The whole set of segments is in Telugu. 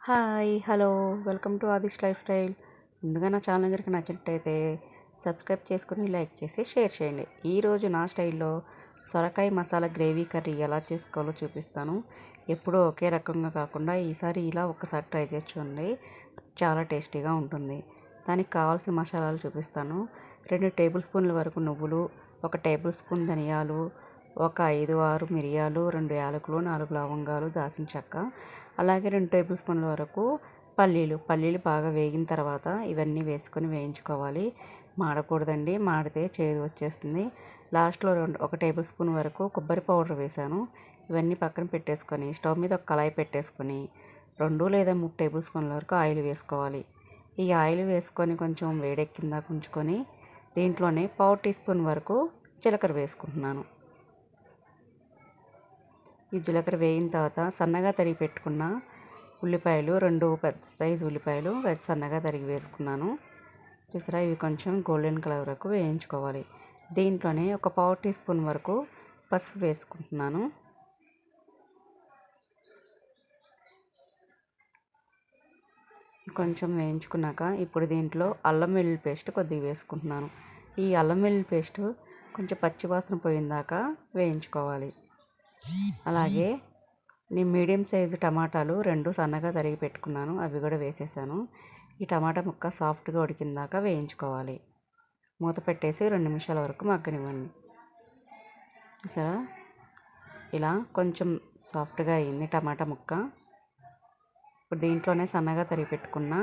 Hi hello welcome to Adish life style. ముందుగా నా ఛానల్ దగ్గరికి నచ్చినట్టయితే సబ్స్క్రైబ్ చేసుకుని లైక్ చేసి షేర్ చేయండి. ఈరోజు నా స్టైల్లో సొరకాయ మసాలా గ్రేవీ కర్రీ ఎలా చేసుకోవాలో చూపిస్తాను. ఎప్పుడూ ఒకే రకంగా కాకుండా ఈసారి ఇలా ఒక్కసారి ట్రై చేసి చూడండి, చాలా టేస్టీగా ఉంటుంది. దానికి కావాల్సిన మసాలాలు చూపిస్తాను. 2 టేబుల్ స్పూన్ల వరకు నువ్వులు, 1 టేబుల్ స్పూన్ ధనియాలు, ఒక 5-6 మిరియాలు, 2 యాలకులు, 4 లవంగాలు, దాల్చిన చెక్క, అలాగే 2 టేబుల్ స్పూన్ల వరకు పల్లీలు బాగా వేగిన తర్వాత ఇవన్నీ వేసుకొని వేయించుకోవాలి. మాడకూడదండి, మాడితే చేదు వచ్చేస్తుంది. లాస్ట్లో 1 టేబుల్ స్పూన్ వరకు కొబ్బరి పౌడర్ వేసాను. ఇవన్నీ పక్కన పెట్టేసుకొని స్టవ్ మీద ఒక కళాయి పెట్టేసుకొని 2 లేదా 3 టేబుల్ స్పూన్ల వరకు ఆయిల్ వేసుకోవాలి. ఈ ఆయిల్ వేసుకొని కొంచెం వేడెక్కిందాక ఉంచుకొని దీంట్లోనే 1/4 టీ స్పూన్ వరకు జీలకర్ర వేసుకుంటున్నాను. ఈ జీలకర్ర వేగిన తర్వాత సన్నగా తరిగి పెట్టుకున్న ఉల్లిపాయలు, 2 పెద్ద సైజు ఉల్లిపాయలు సన్నగా తరిగి వేసుకున్నాను. చూసారా, ఇవి కొంచెం గోల్డెన్ కలర్ వరకు వేయించుకోవాలి. దీంట్లోనే ఒక 1/4 టీ స్పూన్ వరకు పసుపు వేసుకుంటున్నాను. కొంచెం వేయించుకున్నాక ఇప్పుడు దీంట్లో అల్లం వెల్లుల్లి పేస్ట్ కొద్దిగా వేసుకుంటున్నాను. ఈ అల్లం వెల్లుల్లి పేస్ట్ కొంచెం పచ్చివాసన పోయిందాకా వేయించుకోవాలి. అలాగే నేను మీడియం సైజు టమాటాలు 2 సన్నగా తరిగి పెట్టుకున్నాను, అవి కూడా వేసేసాను. ఈ టమాటా ముక్క సాఫ్ట్గా ఉడికిందాక వేయించుకోవాలి. మూత పెట్టేసి 2 నిమిషాల వరకు మగ్గనివ్వండి. చూసారా, ఇలా కొంచెం సాఫ్ట్గా అయింది టమాటా ముక్క. ఇప్పుడు దీంట్లోనే సన్నగా తరిగి పెట్టుకున్న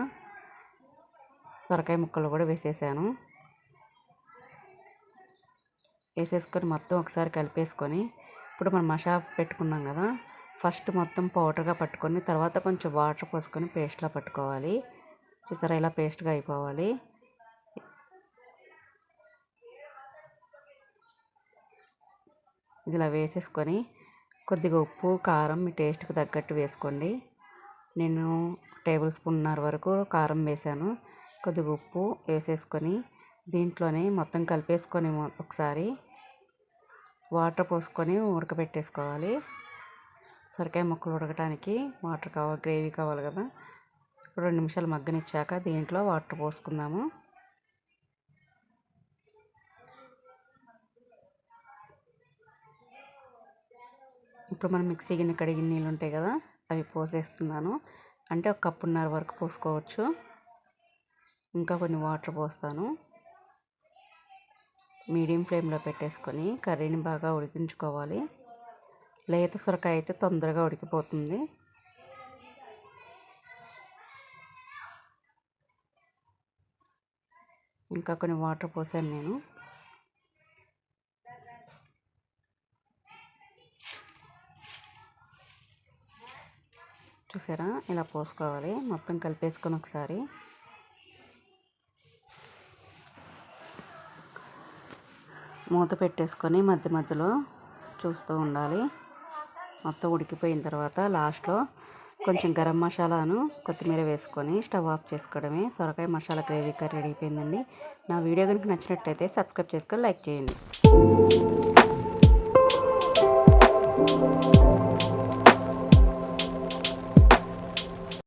సొరకాయ ముక్కలు కూడా వేసేసాను. వేసేసుకొని మొత్తం ఒకసారి కలిపేసుకొని ఇప్పుడు మనం మసాలా పెట్టుకున్నాం కదా, ఫస్ట్ మొత్తం పౌడర్గా పట్టుకొని తర్వాత కొంచెం వాటర్ పోసుకొని పేస్ట్లా పట్టుకోవాలి. చూసారా, ఇలా పేస్ట్గా అయిపోవాలి. ఇది ఇలా వేసేసుకొని కొద్దిగా ఉప్పు, కారం మీ టేస్ట్కి తగ్గట్టు వేసుకోండి. నేను 1 టేబుల్ స్పూన్నర వరకు కారం వేసాను. కొద్దిగా ఉప్పు వేసేసుకొని దీంట్లోనే మొత్తం కలిపేసుకొని ఒకసారి వాటర్ పోసుకొని ఉడకబెట్టేసుకోవాలి. సొరకాయ ముక్కలు ఉడకడానికి వాటర్ కావాలి, గ్రేవీ కావాలి కదా. ఇప్పుడు 2 నిమిషాలు మగ్గనిచ్చాక దీంట్లో వాటర్ పోసుకుందాము. ఇప్పుడు మనం మిక్సీ గిన్నె కడిగిన నీళ్ళు ఉంటాయి కదా, అవి పోసేస్తున్నాను. అంటే 1 కప్పున్నర వరకు పోసుకోవచ్చు. ఇంకా కొన్ని వాటర్ పోస్తాను. మీడియం ఫ్లేమ్లో పెట్టేసుకొని కర్రీని బాగా ఉడికించుకోవాలి. లేత సొరకాయ అయితే తొందరగా ఉడికిపోతుంది. ఇంకా కొన్ని వాటర్ పోసాను నేను. చూసారా, ఇలా పోసుకోవాలి. మొత్తం కలిపేసుకొని ఒకసారి మూత పెట్టేసుకొని మధ్య మధ్యలో చూస్తూ ఉండాలి. మొత్తం ఉడికిపోయిన తర్వాత లాస్ట్లో కొంచెం గరం మసాలాను కొత్తిమీర వేసుకొని స్టవ్ ఆఫ్ చేసుకోవడమే. సొరకాయ మసాలా గ్రేవీ కర్రీ రెడీ అయిపోయిందండి. నా వీడియో కనుక నచ్చినట్టయితే సబ్స్క్రైబ్ చేసుకొని లైక్ చేయండి.